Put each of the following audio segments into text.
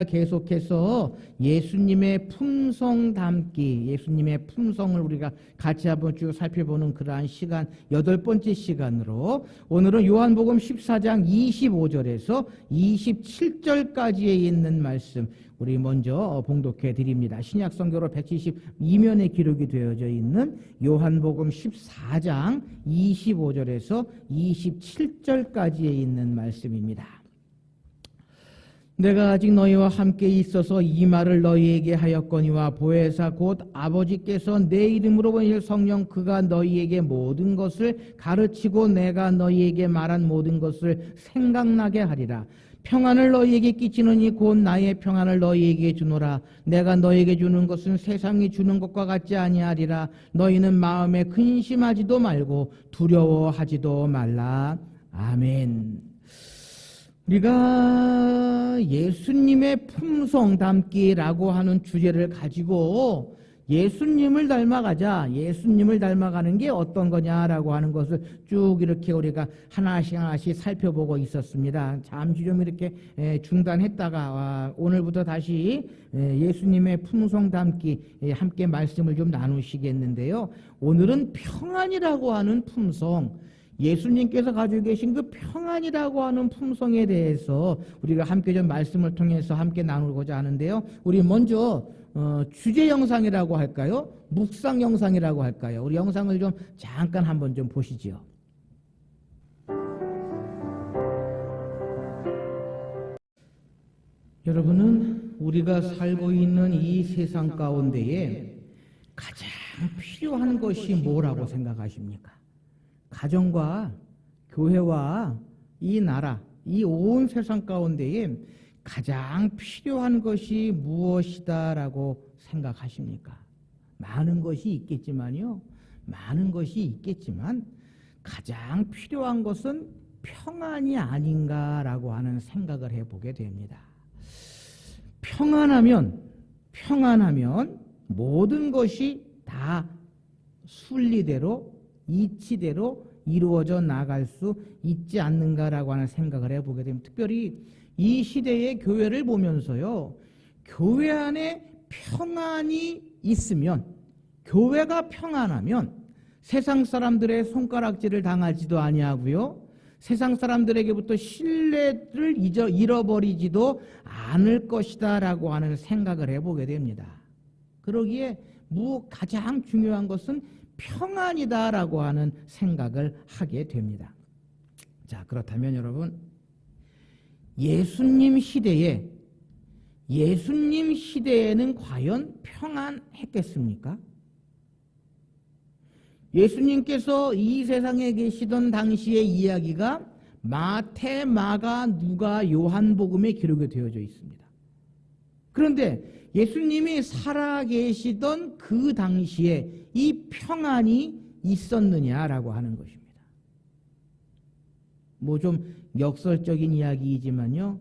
계속해서 예수님의 품성 담기, 예수님의 품성을 우리가 같이 한번 쭉 살펴보는 그러한 시간, 8번째 시간으로 오늘은 요한복음 14장 25절에서 27절까지에 있는 말씀 우리 먼저 봉독해 드립니다. 신약성경으로 172면에 기록이 되어져 있는 요한복음 14장 25절에서 27절까지에 있는 말씀입니다. 내가 아직 너희와 함께 있어서 이 말을 너희에게 하였거니와 보혜사 곧 아버지께서 내 이름으로 보내실 성령 그가 너희에게 모든 것을 가르치고 내가 너희에게 말한 모든 것을 생각나게 하리라. 평안을 너희에게 끼치느니 곧 나의 평안을 너희에게 주노라. 내가 너희에게 주는 것은 세상이 주는 것과 같지 아니하리라. 너희는 마음에 근심하지도 말고 두려워하지도 말라. 아멘. 우리가 예수님의 품성 담기라고 하는 주제를 가지고 예수님을 닮아가자, 예수님을 닮아가는 게 어떤 거냐라고 하는 것을 쭉 이렇게 우리가 하나씩 하나씩 살펴보고 있었습니다. 잠시 좀 이렇게 중단했다가 오늘부터 다시 예수님의 품성 담기 함께 말씀을 좀 나누시겠는데요. 오늘은 평안이라고 하는 품성, 예수님께서 가지고 계신 그 평안이라고 하는 품성에 대해서 우리가 함께 좀 말씀을 통해서 함께 나누고자 하는데요. 우리 먼저 주제 영상이라고 할까요? 묵상 영상이라고 할까요? 우리 영상을 좀 잠깐 한번 좀 보시죠. 여러분은 우리가 살고 있는 이 세상 가운데에 가장 필요한 것이 뭐라고 생각하십니까? 가정과 교회와 이 나라, 이 온 세상 가운데에 가장 필요한 것이 무엇이다라고 생각하십니까? 많은 것이 있겠지만요. 많은 것이 있겠지만 가장 필요한 것은 평안이 아닌가라고 하는 생각을 해보게 됩니다. 평안하면 모든 것이 다 순리대로 이치대로 이루어져 나갈 수 있지 않는가라고 하는 생각을 해보게 됩니다. 특별히 이 시대의 교회를 보면서요. 교회 안에 평안이 있으면, 교회가 평안하면 세상 사람들의 손가락질을 당하지도 아니하고요. 세상 사람들에게부터 신뢰를 잃어버리지도 않을 것이다 라고 하는 생각을 해보게 됩니다. 그러기에 가장 중요한 것은 평안이다라고 하는 생각을 하게 됩니다. 자, 그렇다면 여러분, 예수님 시대에는 과연 평안했겠습니까? 예수님께서 이 세상에 계시던 당시의 이야기가 마태, 마가, 누가, 요한복음에 기록이 되어져 있습니다. 그런데 예수님이 살아계시던 그 당시에 이 평안이 있었느냐라고 하는 것입니다. 좀 역설적인 이야기이지만요.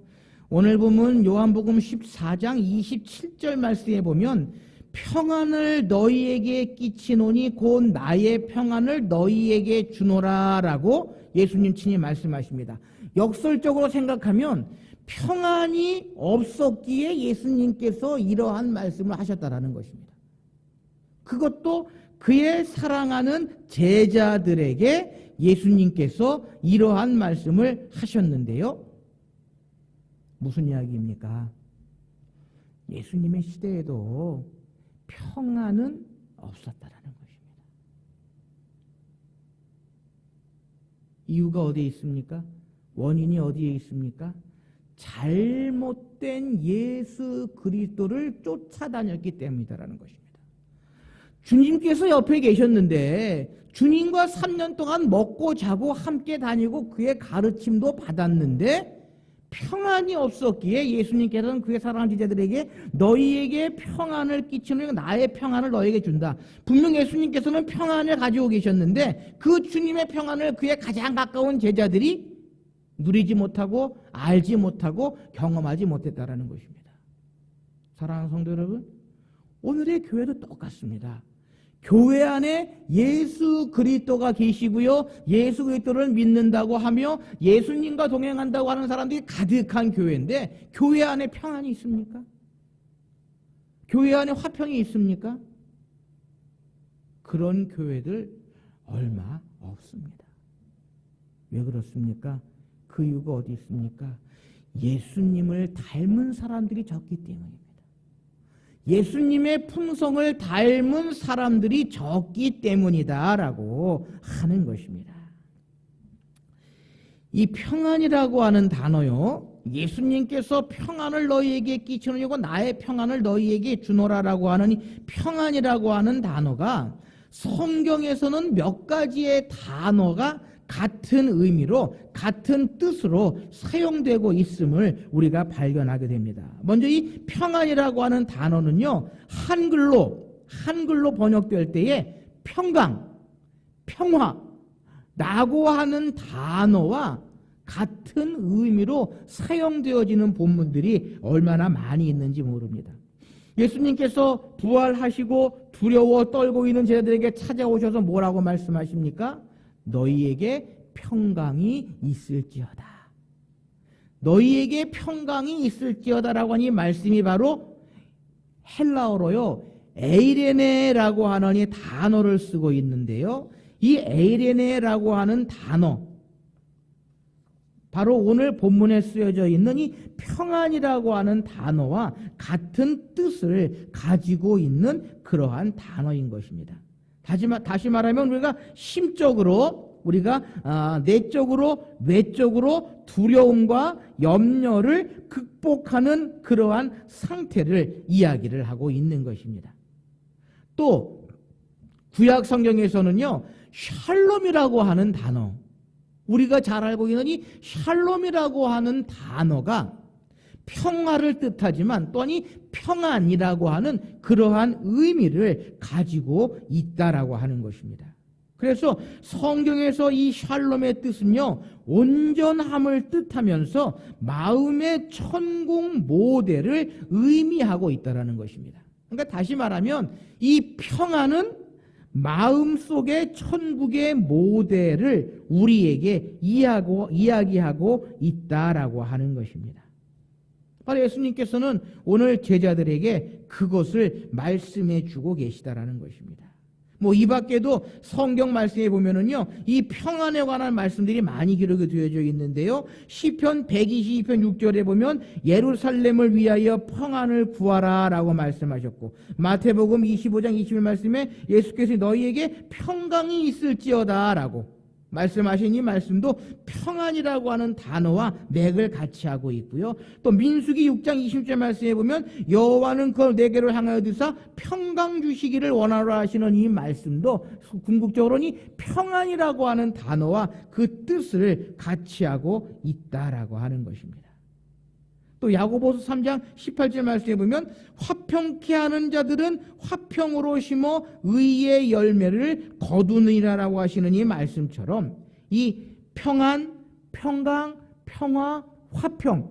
오늘 보면 요한복음 14장 27절 말씀에 보면 평안을 너희에게 끼치노니 곧 나의 평안을 너희에게 주노라라고 예수님 친히 말씀하십니다. 역설적으로 생각하면 평안이 없었기에 예수님께서 이러한 말씀을 하셨다라는 것입니다. 그것도 그의 사랑하는 제자들에게 예수님께서 이러한 말씀을 하셨는데요. 무슨 이야기입니까? 예수님의 시대에도 평안은 없었다라는 것입니다. 이유가 어디에 있습니까? 원인이 어디에 있습니까? 잘못된 예수 그리스도를 쫓아다녔기 때문이다라는 것입니다. 주님께서 옆에 계셨는데 주님과 3년 동안 먹고 자고 함께 다니고 그의 가르침도 받았는데 평안이 없었기에 예수님께서는 그의 사랑하는 제자들에게 너희에게 평안을 끼치는 나의 평안을 너희에게 준다. 분명 예수님께서는 평안을 가지고 계셨는데 그 주님의 평안을 그의 가장 가까운 제자들이 누리지 못하고 알지 못하고 경험하지 못했다라는 것입니다. 사랑하는 성도 여러분, 오늘의 교회도 똑같습니다. 교회 안에 예수 그리스도가 계시고요. 예수 그리스도를 믿는다고 하며 예수님과 동행한다고 하는 사람들이 가득한 교회인데 교회 안에 평안이 있습니까? 교회 안에 화평이 있습니까? 그런 교회들 얼마 없습니다. 왜 그렇습니까? 그 이유가 어디 있습니까? 예수님을 닮은 사람들이 적기 때문입니다. 예수님의 품성을 닮은 사람들이 적기 때문이다라고 하는 것입니다. 이 평안이라고 하는 단어요. 예수님께서 평안을 너희에게 끼치느냐고 나의 평안을 너희에게 주노라라고 하는 이 평안이라고 하는 단어가 성경에서는 몇 가지의 단어가 같은 의미로 같은 뜻으로 사용되고 있음을 우리가 발견하게 됩니다. 먼저 이 평안이라고 하는 단어는요, 한글로 번역될 때에 평강, 평화라고 하는 단어와 같은 의미로 사용되어지는 본문들이 얼마나 많이 있는지 모릅니다. 예수님께서 부활하시고 두려워 떨고 있는 제자들에게 찾아오셔서 뭐라고 말씀하십니까? 너희에게 평강이 있을지어다. 너희에게 평강이 있을지어다라고 하는 이 말씀이 바로 헬라어로요, 에이레네라고 하는 이 단어를 쓰고 있는데요. 이 에이레네라고 하는 단어, 바로 오늘 본문에 쓰여져 있는 이 평안이라고 하는 단어와 같은 뜻을 가지고 있는 그러한 단어인 것입니다. 다시 말하면 우리가 심적으로, 우리가 내적으로, 외적으로 두려움과 염려를 극복하는 그러한 상태를 이야기를 하고 있는 것입니다. 또 구약 성경에서는요, 샬롬이라고 하는 단어, 우리가 잘 알고 있는 이 샬롬이라고 하는 단어가 평화를 뜻하지만 또한 이 평안이라고 하는 그러한 의미를 가지고 있다라고 하는 것입니다. 그래서 성경에서 이 샬롬의 뜻은요, 온전함을 뜻하면서 마음의 천국 모델을 의미하고 있다라는 것입니다. 그러니까 다시 말하면 이 평안은 마음속의 천국의 모델을 우리에게 이야기하고 있다라고 하는 것입니다. 바로 예수님께서는 오늘 제자들에게 그것을 말씀해 주고 계시다라는 것입니다. 이 밖에도 성경 말씀에 보면은요, 이 평안에 관한 말씀들이 많이 기록이 되어져 있는데요. 시편 122편 6절에 보면 예루살렘을 위하여 평안을 구하라라고 말씀하셨고, 마태복음 25장 20절 말씀에 예수께서 너희에게 평강이 있을지어다라고 말씀하신 이 말씀도 평안이라고 하는 단어와 맥을 같이 하고 있고요. 또 민수기 6장 20절 말씀에 보면 여호와는 그걸 내게로 향하여 드사 평강 주시기를 원하라 하시는 이 말씀도 궁극적으로는 이 평안이라고 하는 단어와 그 뜻을 같이 하고 있다라고 하는 것입니다. 또 야고보서 3장 18절 말씀에 보면 화평케 하는 자들은 화평으로 심어 의의 열매를 거두느니라라고 하시는 이 말씀처럼 이 평안, 평강, 평화, 화평,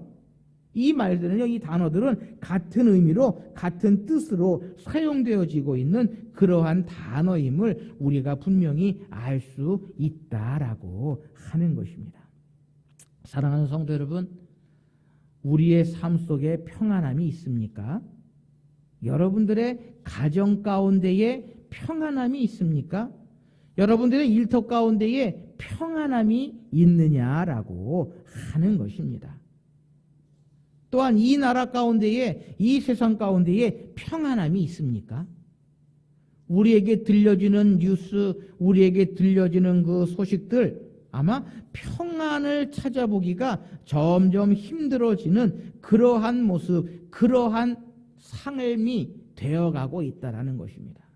이 말들은요, 이 단어들은 같은 의미로 같은 뜻으로 사용되어지고 있는 그러한 단어임을 우리가 분명히 알 수 있다라고 하는 것입니다. 사랑하는 성도 여러분, 우리의 삶 속에 평안함이 있습니까? 여러분들의 가정 가운데에 평안함이 있습니까? 여러분들의 일터 가운데에 평안함이 있느냐라고 하는 것입니다. 또한 이 나라 가운데에, 이 세상 가운데에 평안함이 있습니까? 우리에게 들려지는 뉴스, 우리에게 들려지는 그 소식들, 아마 평안을 찾아보기가 점점 힘들어지는 그러한 모습, 그러한 삶이 되어가고 있다는 것입니다.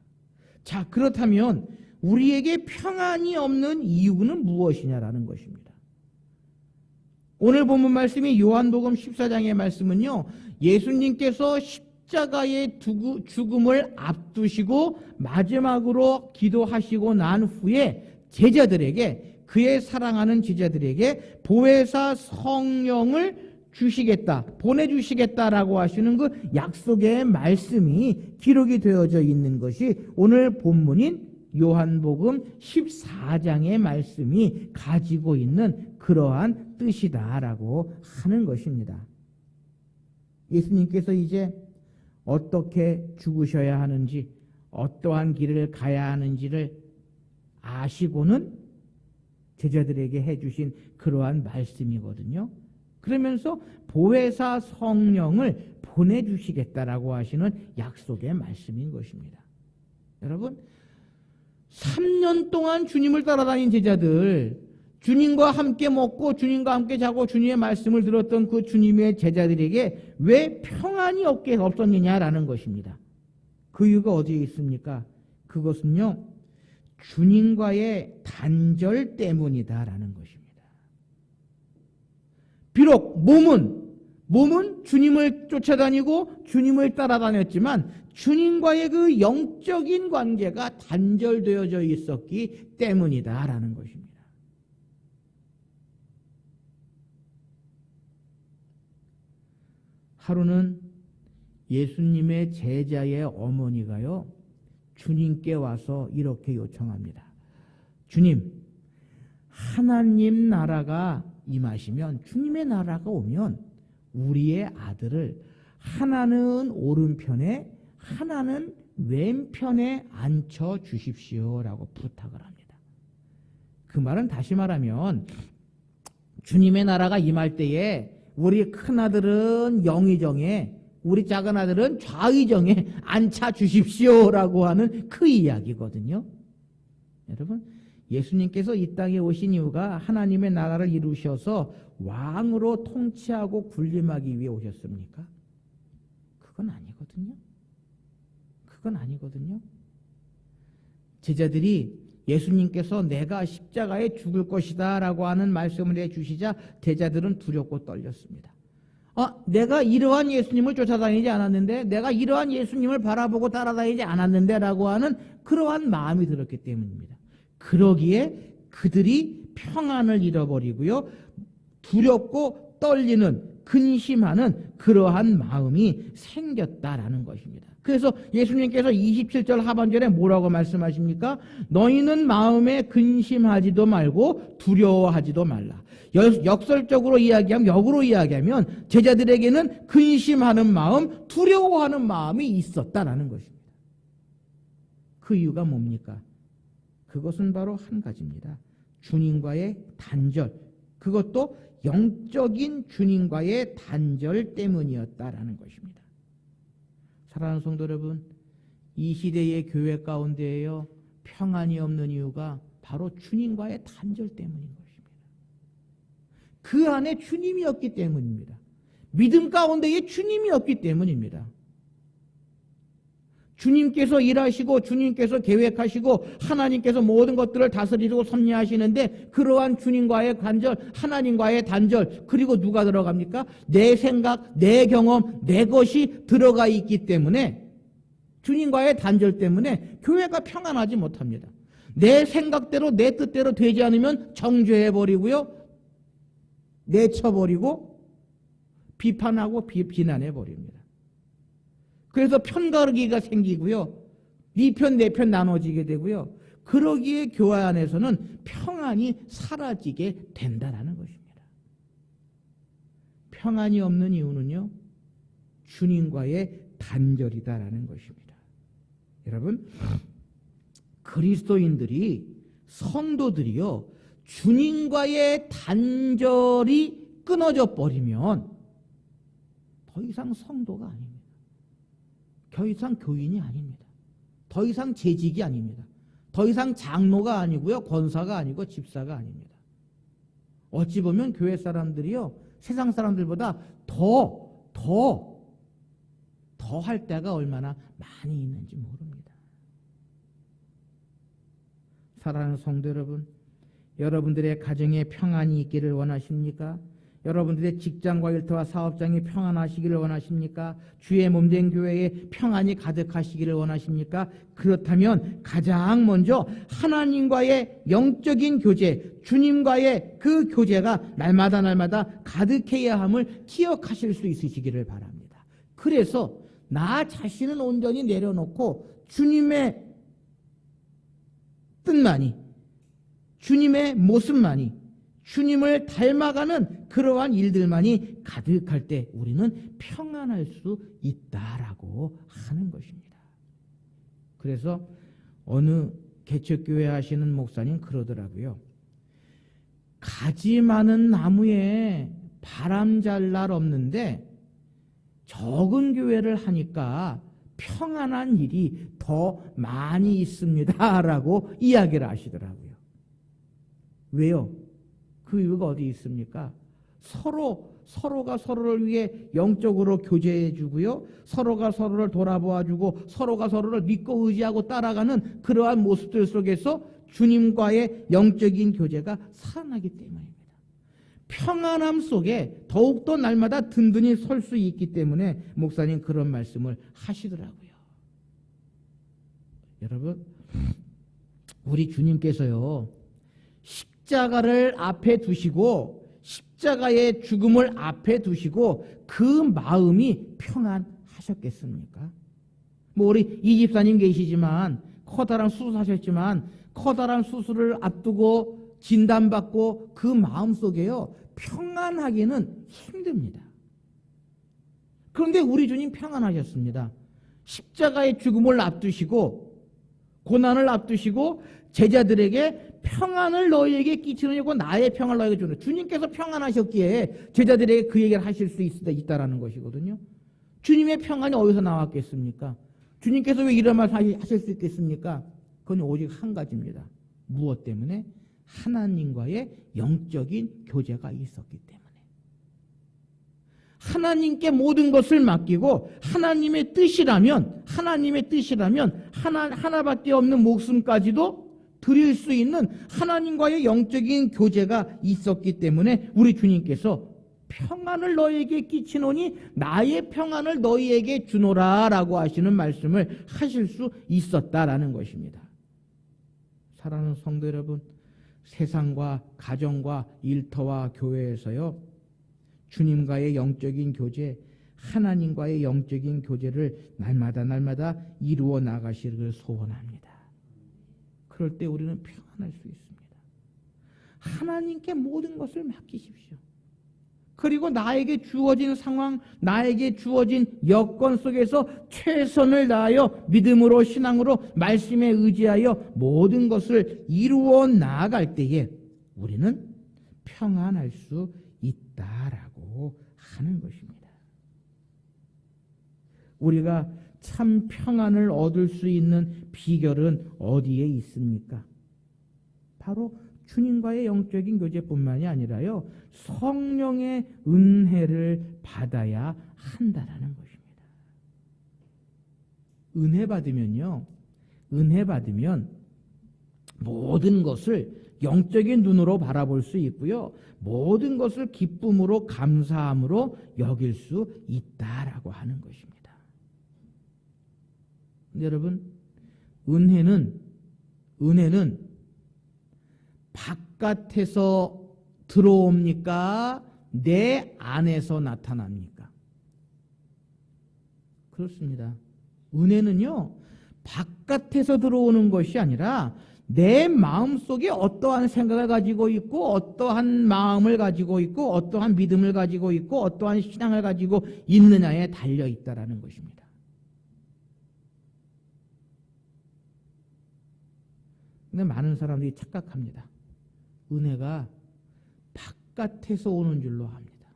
자, 그렇다면 우리에게 평안이 없는 이유는 무엇이냐라는 것입니다. 오늘 본문 말씀이 요한복음 14장의 말씀은요, 예수님께서 십자가의 죽음을 앞두시고 마지막으로 기도하시고 난 후에 제자들에게, 그의 사랑하는 제자들에게 보혜사 성령을 주시겠다, 보내주시겠다라고 하시는 그 약속의 말씀이 기록이 되어져 있는 것이 오늘 본문인 요한복음 14장의 말씀이 가지고 있는 그러한 뜻이다라고 하는 것입니다. 예수님께서 이제 어떻게 죽으셔야 하는지, 어떠한 길을 가야 하는지를 아시고는 제자들에게 해주신 그러한 말씀이거든요. 그러면서 보혜사 성령을 보내주시겠다라고 하시는 약속의 말씀인 것입니다. 여러분, 3년 동안 주님을 따라다닌 제자들, 주님과 함께 먹고 주님과 함께 자고 주님의 말씀을 들었던 그 주님의 제자들에게 왜 평안이 없었느냐라는 것입니다. 그 이유가 어디에 있습니까? 그것은요, 주님과의 단절 때문이다라는 것입니다. 비록 몸은 주님을 쫓아다니고 주님을 따라다녔지만 주님과의 그 영적인 관계가 단절되어져 있었기 때문이다라는 것입니다. 하루는 예수님의 제자의 어머니가요, 주님께 와서 이렇게 요청합니다. 주님, 하나님 나라가 임하시면, 주님의 나라가 오면 우리의 아들을 하나는 오른편에 하나는 왼편에 앉혀 주십시오라고 부탁을 합니다. 그 말은 다시 말하면 주님의 나라가 임할 때에 우리 큰아들은 영의정에, 우리 작은아들은 좌의정에 앉혀 주십시오라고 하는 그 이야기거든요. 여러분, 예수님께서 이 땅에 오신 이유가 하나님의 나라를 이루셔서 왕으로 통치하고 군림하기 위해 오셨습니까? 그건 아니거든요. 그건 아니거든요. 제자들이 예수님께서 내가 십자가에 죽을 것이다 라고 하는 말씀을 해주시자 제자들은 두렵고 떨렸습니다. 내가 이러한 예수님을 쫓아다니지 않았는데, 내가 이러한 예수님을 바라보고 따라다니지 않았는데 라고 하는 그러한 마음이 들었기 때문입니다. 그러기에 그들이 평안을 잃어버리고요, 두렵고 떨리는, 근심하는 그러한 마음이 생겼다라는 것입니다. 그래서 예수님께서 27절 하반절에 뭐라고 말씀하십니까? 너희는 마음에 근심하지도 말고 두려워하지도 말라. 역설적으로 이야기하면, 역으로 이야기하면 제자들에게는 근심하는 마음, 두려워하는 마음이 있었다라는 것입니다. 그 이유가 뭡니까? 그것은 바로 한 가지입니다. 주님과의 단절, 그것도 영적인 주님과의 단절 때문이었다라는 것입니다. 사랑하는 성도 여러분, 이 시대의 교회 가운데에요, 평안이 없는 이유가 바로 주님과의 단절 때문인 것입니다. 그 안에 주님이 없기 때문입니다. 믿음 가운데에 주님이 없기 때문입니다. 주님께서 일하시고 주님께서 계획하시고 하나님께서 모든 것들을 다스리고 섭리하시는데, 그러한 주님과의 단절, 하나님과의 단절, 그리고 누가 들어갑니까? 내 생각, 내 경험, 내 것이 들어가 있기 때문에, 주님과의 단절 때문에 교회가 평안하지 못합니다. 내 생각대로 내 뜻대로 되지 않으면 정죄해버리고요, 내쳐버리고 비판하고 비난해버립니다. 그래서 편가르기가 생기고요, 네 편 내 편 나눠지게 되고요, 그러기에 교회 안에서는 평안이 사라지게 된다는 것입니다. 평안이 없는 이유는요, 주님과의 단절이다라는 것입니다. 여러분, 그리스도인들이, 성도들이요, 주님과의 단절이 끊어져 버리면 더 이상 성도가 아닙니다. 더 이상 교인이 아닙니다. 더 이상 재직이 아닙니다. 더 이상 장로가 아니고요, 권사가 아니고 집사가 아닙니다. 어찌 보면 교회 사람들이요, 세상 사람들보다 더 할 때가 얼마나 많이 있는지 모릅니다. 사랑하는 성도 여러분, 여러분들의 가정에 평안이 있기를 원하십니까? 여러분들의 직장과 일터와 사업장이 평안하시기를 원하십니까? 주의 몸된 교회에 평안이 가득하시기를 원하십니까? 그렇다면 가장 먼저 하나님과의 영적인 교제, 주님과의 그 교제가 날마다 가득해야 함을 기억하실 수 있으시기를 바랍니다. 그래서 나 자신은 온전히 내려놓고 주님의 뜻만이, 주님의 모습만이, 주님을 닮아가는 그러한 일들만이 가득할 때 우리는 평안할 수 있다라고 하는 것입니다. 그래서 어느 개척교회 하시는 목사님 그러더라고요. 가지 많은 나무에 바람 잘 날 없는데 적은 교회를 하니까 평안한 일이 더 많이 있습니다 라고 이야기를 하시더라고요. 왜요? 그 이유가 어디 있습니까? 서로가 서로를 위해 영적으로 교제해 주고요. 서로가 서로를 돌아보아 주고 서로가 서로를 믿고 의지하고 따라가는 그러한 모습들 속에서 주님과의 영적인 교제가 살아나기 때문입니다. 평안함 속에 더욱더 날마다 든든히 설 수 있기 때문에 목사님 그런 말씀을 하시더라고요. 여러분, 우리 주님께서요, 십자가를 앞에 두시고 십자가의 죽음을 앞에 두시고 그 마음이 평안하셨겠습니까? 뭐 우리 이 집사님 계시지만 커다란 수술하셨지만 커다란 수술을 앞두고 진단받고 그 마음속에요 평안하기는 힘듭니다. 그런데 우리 주님 평안하셨습니다. 십자가의 죽음을 앞두시고 고난을 앞두시고 제자들에게 평안을 너희에게 끼치느냐고 나의 평안을 너희에게 주는, 주님께서 평안하셨기에 제자들에게 그 얘기를 하실 수 있다라는 것이거든요. 주님의 평안이 어디서 나왔겠습니까? 주님께서 왜 이런 말 하실 수 있겠습니까? 그건 오직 한 가지입니다. 무엇 때문에? 하나님과의 영적인 교제가 있었기 때문에. 하나님께 모든 것을 맡기고 하나님의 뜻이라면 하나밖에 없는 목숨까지도 드릴 수 있는 하나님과의 영적인 교제가 있었기 때문에 우리 주님께서 평안을 너희에게 끼치노니 나의 평안을 너희에게 주노라 라고 하시는 말씀을 하실 수 있었다라는 것입니다. 사랑하는 성도 여러분, 세상과 가정과 일터와 교회에서요 주님과의 영적인 교제, 하나님과의 영적인 교제를 날마다 이루어 나가시기를 소원합니다. 그럴 때 우리는 평안할 수 있습니다. 하나님께 모든 것을 맡기십시오. 그리고 나에게 주어진 상황, 나에게 주어진 여건 속에서 최선을 다하여 믿음으로 신앙으로 말씀에 의지하여 모든 것을 이루어 나아갈 때에 우리는 평안할 수 있다라고 하는 것입니다. 우리가 참 평안을 얻을 수 있는 비결은 어디에 있습니까? 바로 주님과의 영적인 교제뿐만이 아니라요, 성령의 은혜를 받아야 한다라는 것입니다. 은혜 받으면 모든 것을 영적인 눈으로 바라볼 수 있고요, 모든 것을 기쁨으로 감사함으로 여길 수 있다라고 하는 것입니다. 여러분, 은혜는 바깥에서 들어옵니까? 내 안에서 나타납니까? 그렇습니다. 은혜는요, 바깥에서 들어오는 것이 아니라 내 마음속에 어떠한 생각을 가지고 있고 어떠한 마음을 가지고 있고 어떠한 믿음을 가지고 있고 어떠한 신앙을 가지고 있느냐에 달려 있다라는 것입니다. 근데 많은 사람들이 착각합니다. 은혜가 바깥에서 오는 줄로 합니다.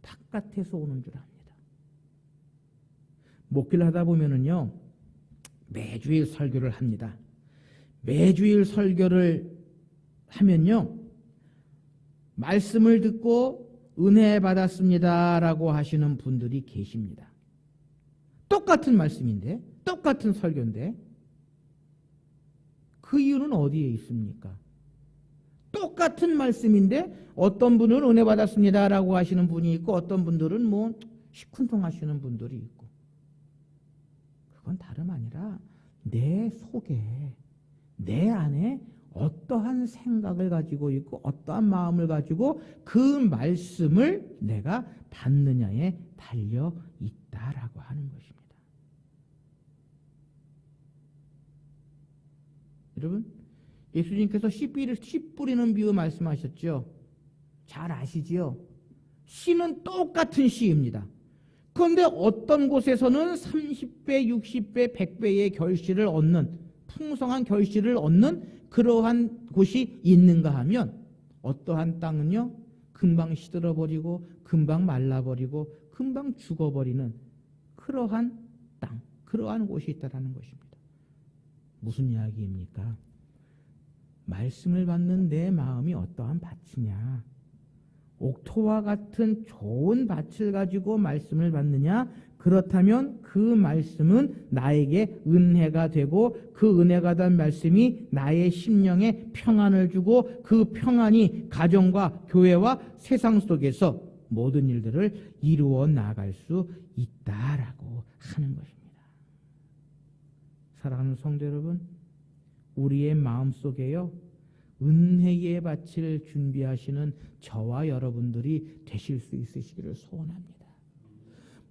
바깥에서 오는 줄 압니다. 목회를 하다 보면은요, 매주일 설교를 합니다. 매주일 설교를 하면요, 말씀을 듣고 은혜 받았습니다라고 하시는 분들이 계십니다. 똑같은 말씀인데, 똑같은 설교인데, 그 이유는 어디에 있습니까? 똑같은 말씀인데 어떤 분은 은혜 받았습니다라고 하시는 분이 있고 어떤 분들은 뭐 시큰둥하시는 분들이 있고, 그건 다름 아니라 내 속에, 내 안에 어떠한 생각을 가지고 있고 어떠한 마음을 가지고 그 말씀을 내가 받느냐에 달려 있다라고 하는 것입니다. 여러분, 예수님께서 씨 뿌리는 비유 말씀하셨죠. 잘 아시지요? 씨는 똑같은 씨입니다. 그런데 어떤 곳에서는 30배, 60배, 100배의 결실을 얻는, 풍성한 결실을 얻는 그러한 곳이 있는가 하면 어떠한 땅은요, 금방 시들어버리고 금방 말라버리고 금방 죽어버리는 그러한 땅, 그러한 곳이 있다는 것입니다. 무슨 이야기입니까? 말씀을 받는 내 마음이 어떠한 밭이냐, 옥토와 같은 좋은 밭을 가지고 말씀을 받느냐, 그렇다면 그 말씀은 나에게 은혜가 되고 그 은혜가 된 말씀이 나의 심령에 평안을 주고 그 평안이 가정과 교회와 세상 속에서 모든 일들을 이루어 나갈 수 있다라고 하는 것입니다. 사랑하는 성도 여러분, 우리의 마음속에요, 은혜의 밭을 준비하시는 저와 여러분들이 되실 수 있으시기를 소원합니다.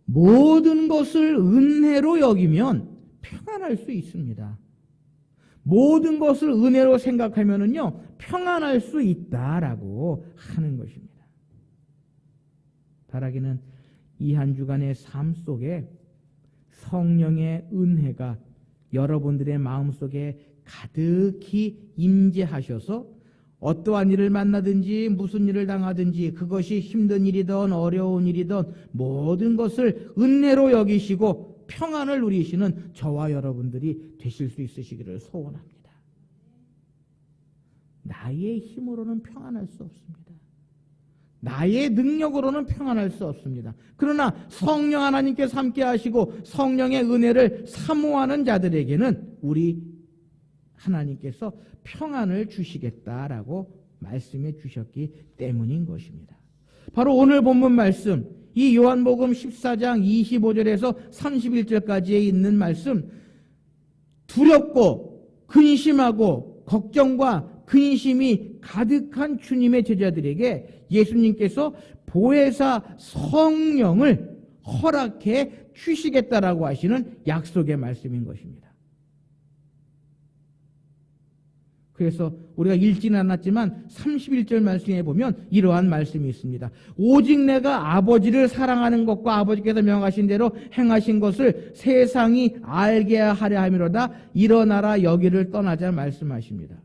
모든 것을 은혜로 여기면 평안할 수 있습니다. 모든 것을 은혜로 생각하면은요, 평안할 수 있다라고 하는 것입니다. 바라기는 이 한 주간의 삶 속에 성령의 은혜가 여러분들의 마음속에 가득히 임재하셔서 어떠한 일을 만나든지 무슨 일을 당하든지 그것이 힘든 일이든 어려운 일이든 모든 것을 은혜로 여기시고 평안을 누리시는 저와 여러분들이 되실 수 있으시기를 소원합니다. 나의 힘으로는 평안할 수 없습니다. 나의 능력으로는 평안할 수 없습니다. 그러나 성령 하나님께서 함께 하시고 성령의 은혜를 사모하는 자들에게는 우리 하나님께서 평안을 주시겠다라고 말씀해 주셨기 때문인 것입니다. 바로 오늘 본문 말씀, 이 요한복음 14장 25절에서 31절까지에 있는 말씀, 두렵고 근심하고 걱정과 근심이 가득한 주님의 제자들에게 예수님께서 보혜사 성령을 허락해 주시겠다라고 하시는 약속의 말씀인 것입니다. 그래서 우리가 읽지는 않았지만 31절 말씀에 보면 이러한 말씀이 있습니다. 오직 내가 아버지를 사랑하는 것과 아버지께서 명하신 대로 행하신 것을 세상이 알게 하려 함이로다. 일어나라 여기를 떠나자 말씀하십니다.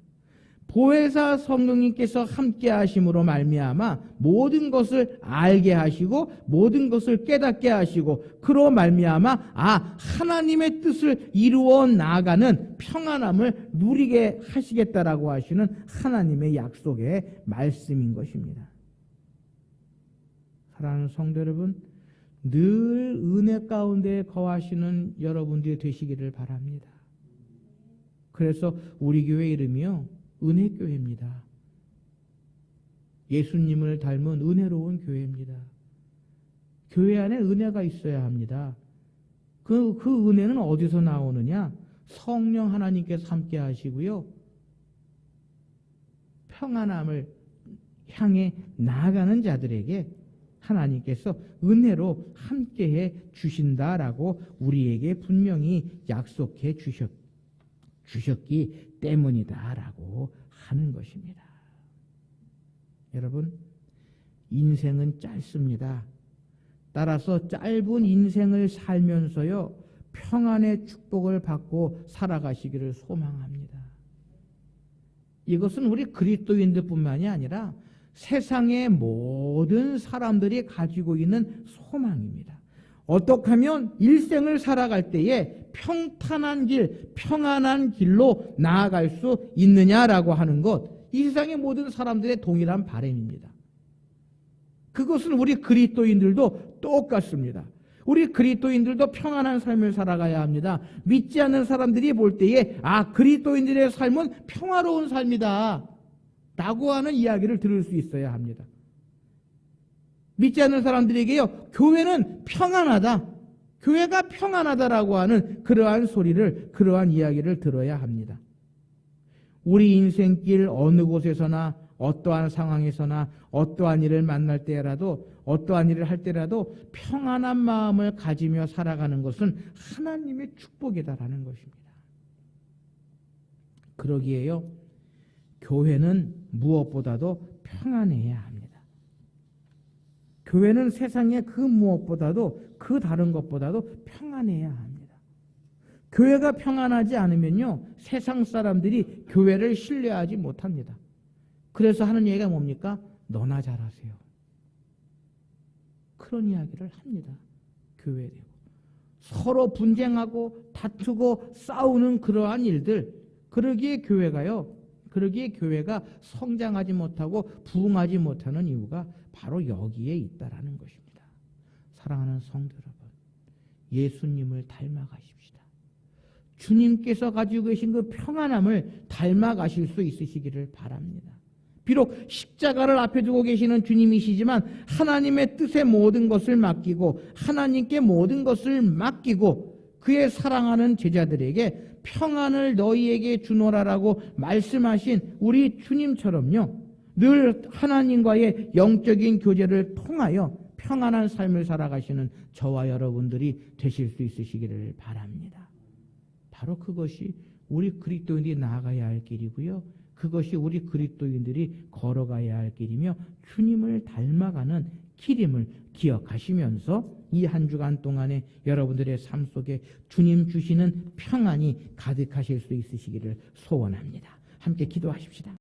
보혜사 성령님께서 함께 하심으로 말미암아 모든 것을 알게 하시고 모든 것을 깨닫게 하시고 그로 말미암아 하나님의 뜻을 이루어 나가는 평안함을 누리게 하시겠다라고 하시는 하나님의 약속의 말씀인 것입니다. 사랑하는 성도 여러분, 늘 은혜 가운데 거하시는 여러분들이 되시기를 바랍니다. 그래서 우리 교회 이름이요, 은혜교회입니다. 예수님을 닮은 은혜로운 교회입니다. 교회 안에 은혜가 있어야 합니다. 그 은혜는 어디서 나오느냐? 성령 하나님께서 함께 하시고요, 평안함을 향해 나아가는 자들에게 하나님께서 은혜로 함께해 주신다라고 우리에게 분명히 약속해 주셨기 때문이다라고 하는 것입니다. 여러분, 인생은 짧습니다. 따라서 짧은 인생을 살면서요, 평안의 축복을 받고 살아가시기를 소망합니다. 이것은 우리 그리스도인들뿐만이 아니라 세상의 모든 사람들이 가지고 있는 소망입니다. 어떻게 하면 일생을 살아갈 때에 평탄한 길, 평안한 길로 나아갈 수 있느냐라고 하는 것, 이 세상의 모든 사람들의 동일한 바람입니다. 그것은 우리 그리스도인들도 똑같습니다. 우리 그리스도인들도 평안한 삶을 살아가야 합니다. 믿지 않는 사람들이 볼 때에 그리스도인들의 삶은 평화로운 삶이다. 라고 하는 이야기를 들을 수 있어야 합니다. 믿지 않는 사람들에게요, 교회는 평안하다, 교회가 평안하다라고 하는 그러한 소리를, 그러한 이야기를 들어야 합니다. 우리 인생길 어느 곳에서나 어떠한 상황에서나 어떠한 일을 만날 때라도 어떠한 일을 할 때라도 평안한 마음을 가지며 살아가는 것은 하나님의 축복이다라는 것입니다. 그러기에요, 교회는 무엇보다도 평안해야 합니다. 교회는 세상의 그 무엇보다도, 그 다른 것보다도 평안해야 합니다. 교회가 평안하지 않으면요, 세상 사람들이 교회를 신뢰하지 못합니다. 그래서 하는 얘기가 뭡니까? 너나 잘하세요. 그런 이야기를 합니다. 교회에 대고 서로 분쟁하고 다투고 싸우는 그러한 일들, 그러기에 교회가 성장하지 못하고 부흥하지 못하는 이유가 바로 여기에 있다라는 것입니다. 사랑하는 성도 여러분, 예수님을 닮아가십시다. 주님께서 가지고 계신 그 평안함을 닮아가실 수 있으시기를 바랍니다. 비록 십자가를 앞에 두고 계시는 주님이시지만 하나님의 뜻에 모든 것을 맡기고 하나님께 모든 것을 맡기고 그의 사랑하는 제자들에게 평안을 너희에게 주노라라고 말씀하신 우리 주님처럼요, 늘 하나님과의 영적인 교제를 통하여 평안한 삶을 살아가시는 저와 여러분들이 되실 수 있으시기를 바랍니다. 바로 그것이 우리 그리스도인들이 나아가야 할 길이고요, 그것이 우리 그리스도인들이 걸어가야 할 길이며 주님을 닮아가는 길임을 기억하시면서 이 한 주간 동안에 여러분들의 삶 속에 주님 주시는 평안이 가득하실 수 있으시기를 소원합니다. 함께 기도하십시다.